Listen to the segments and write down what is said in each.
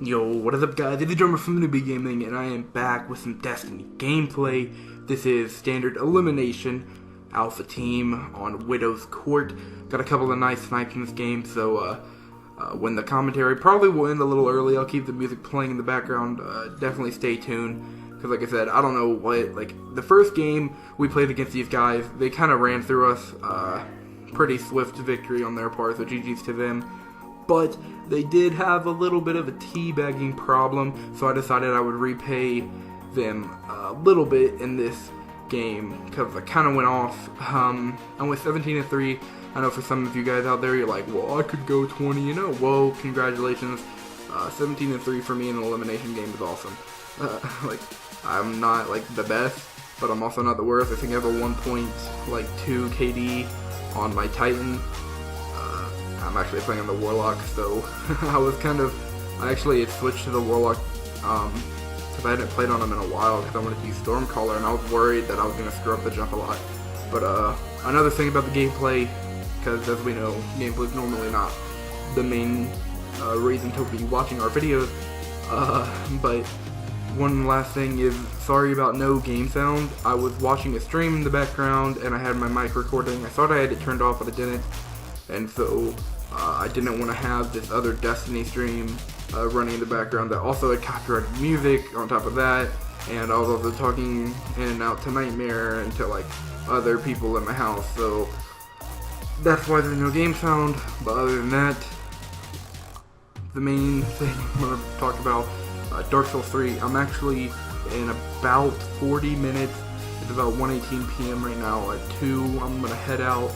Yo, what is up guys, it's the drummer from the Newbie Gaming, and I am back with some Destiny gameplay. This is standard Elimination, Alpha Team on Widow's Court. Got a couple of nice snipes in this game, so when the commentary probably will end a little early, I'll keep the music playing in the background. Definitely stay tuned, because like I said, I don't know what, like, the first game we played against these guys, they kind of ran through us, pretty swift victory on their part, so GG's to them. But they did have a little bit of a teabagging problem, so I decided I would repay them a little bit in this game, because I kind of went off. I went 17-3. I know for some of you guys out there, you're like, well, I could go 20-0. Whoa, congratulations. 17-3 for me in an elimination game is awesome. Like, I'm not, like, the best, but I'm also not the worst. I think I have a 1.2 KD on my Titan. I'm actually playing on the Warlock, so I actually had switched to the Warlock, because I hadn't played on him in a while, because I wanted to use Stormcaller, and I was worried that I was going to screw up the jump a lot. But, another thing about the gameplay, because as we know, gameplay is normally not the main, reason to be watching our videos, but one last thing is, sorry about no game sound. I was watching a stream in the background, and I had my mic recording. I thought I had it turned off, but I didn't. And so, I didn't want to have this other Destiny stream running in the background that also had copyrighted music on top of that. And I was also talking in and out to Nightmare and to, like, other people in my house. So, that's why there's no game sound. But other than that, the main thing I'm going to talk about, Dark Souls 3. I'm actually in about 40 minutes. It's about 1:18 p.m. right now. At 2, I'm going to head out.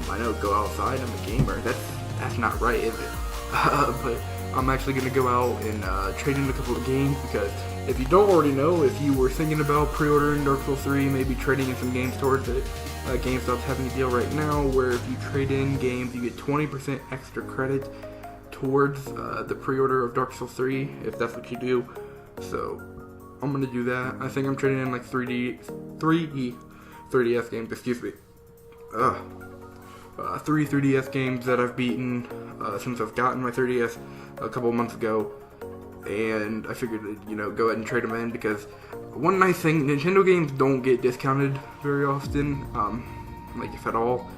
I know, go outside, I'm a gamer, that's not right, is it? But I'm actually going to go out and trade in a couple of games, because if you don't already know, if you were thinking about pre-ordering Dark Souls 3, maybe trading in some games towards it, GameStop's having a deal right now where if you trade in games, you get 20% extra credit towards the pre-order of Dark Souls 3, if that's what you do. So, I'm going to do that. I think I'm trading in like 3DS games, excuse me. 3 3DS games that I've beaten since I've gotten my 3DS a couple months ago, and I figured to, go ahead and trade them in, because one nice thing, Nintendo games don't get discounted very often, like if at all,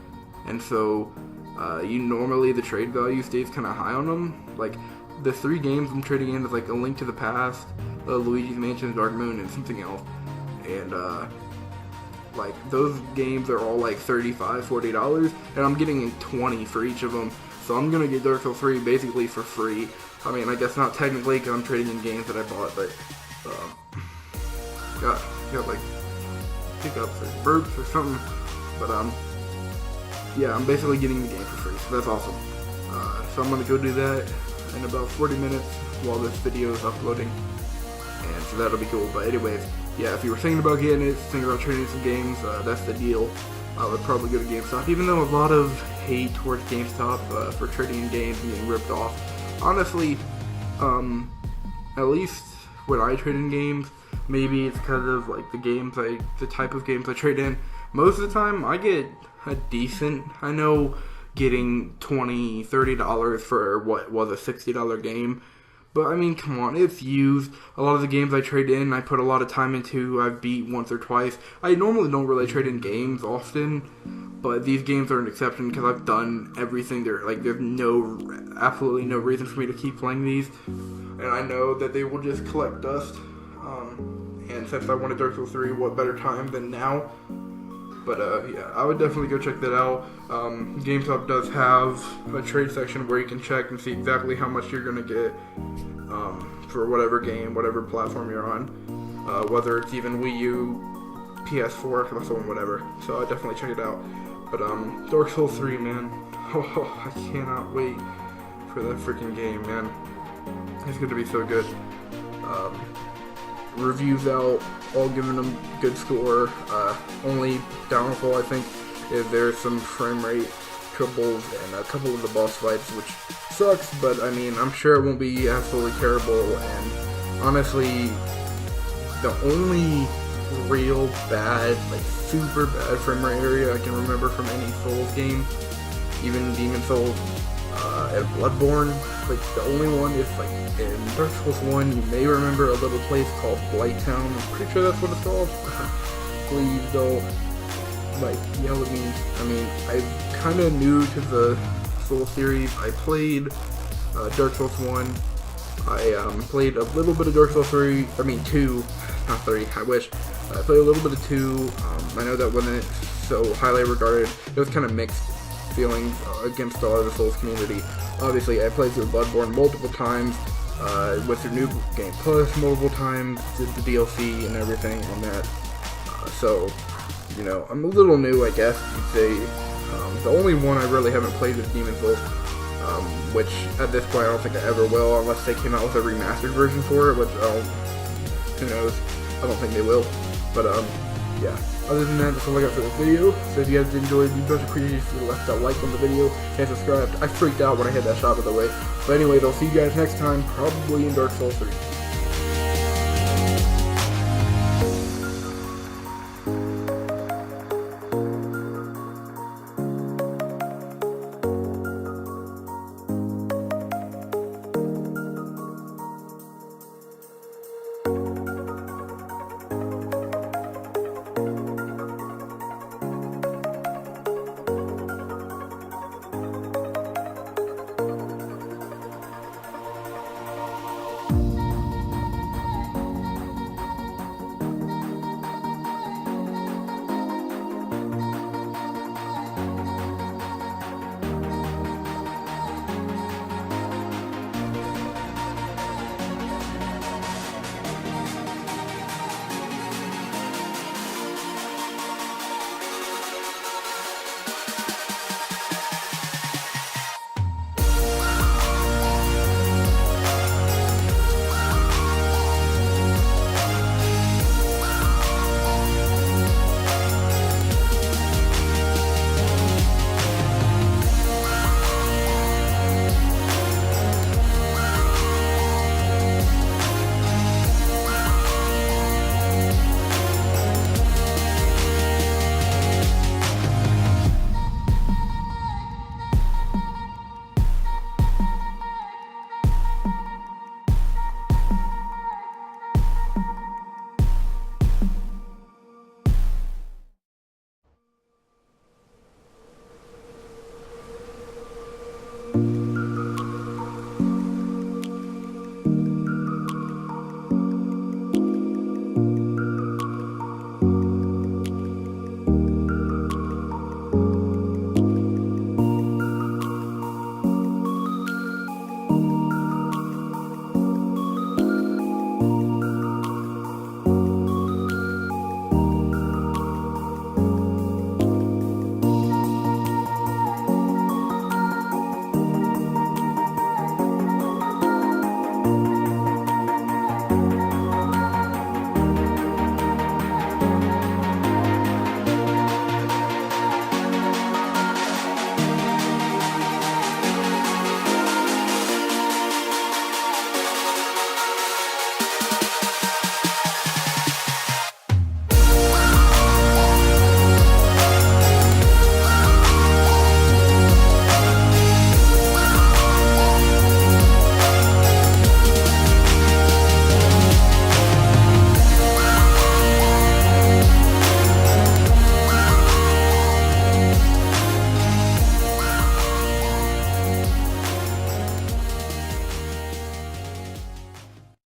and so normally the trade value stays kind of high on them. Like the 3 games I'm trading in is like A Link to the Past, Luigi's Mansion, Dark Moon, and something else, and like, those games are all like $35, $40, and I'm getting 20 for each of them, so I'm gonna get Dark Souls 3 basically for free. I mean, I guess not technically, because I'm trading in games that I bought, but, got like, hiccups or burps or something, but, yeah, I'm basically getting the game for free, so that's awesome. So I'm gonna go do that in about 40 minutes while this video is uploading, and so that'll be cool. But anyways, yeah, if you were thinking about getting it, thinking about trading some games, that's the deal. I would probably go to GameStop, even though a lot of hate towards GameStop for trading in games and getting ripped off. Honestly, at least when I trade in games, maybe it's because of like the type of games I trade in. Most of the time, I get a decent. I know getting $20, $30 for what was a $60 game. But, I mean, come on, it's used. A lot of the games I trade in, I put a lot of time into, I've beat once or twice. I normally don't really trade in games often, but these games are an exception because I've done everything there. Like, there's absolutely no reason for me to keep playing these. And I know that they will just collect dust. And since I wanted Dark Souls 3, what better time than now? But, yeah, I would definitely go check that out. GameStop does have a trade section where you can check and see exactly how much you're going to get for whatever game, whatever platform you're on. Whether it's even Wii U, PS4, console, whatever. So I'd definitely check it out. But, Dark Souls 3, man. Oh, I cannot wait for that freaking game, man. It's going to be so good. Reviews out, all giving them good score. Only downfall, I think, is there's some frame rate troubles and a couple of the boss fights, which sucks, but I mean, I'm sure it won't be absolutely terrible. And honestly, the only real bad, like super bad frame rate area I can remember from any Souls game, even Demon Souls, and Bloodborne. Like, the only one is, like, in Dark Souls 1, you may remember a little place called Blighttown. I'm pretty sure that's what it's called. Please don't, like, yell at me. I mean, I'm kind of new to the Soul series. I played Dark Souls 1. I played a little bit of Dark Souls 2, not 3, I wish. I played a little bit of 2. I know that wasn't so highly regarded. It was kind of mixed feelings against a lot of the Souls community. Obviously, I played through Bloodborne multiple times, went through New Game Plus multiple times, did the DLC and everything on that. So, you know, I'm a little new, I guess you'd say. The only one I really haven't played is Demon's Souls, which at this point I don't think I ever will, unless they came out with a remastered version for it, which who knows, I don't think they will. But yeah, other than that, that's all I got for this video. So if you guys did enjoy, it'd be much appreciated if you left that like on the video and subscribed. I freaked out when I hit that shot, by the way. But anyways, I'll see you guys next time, probably in Dark Souls 3.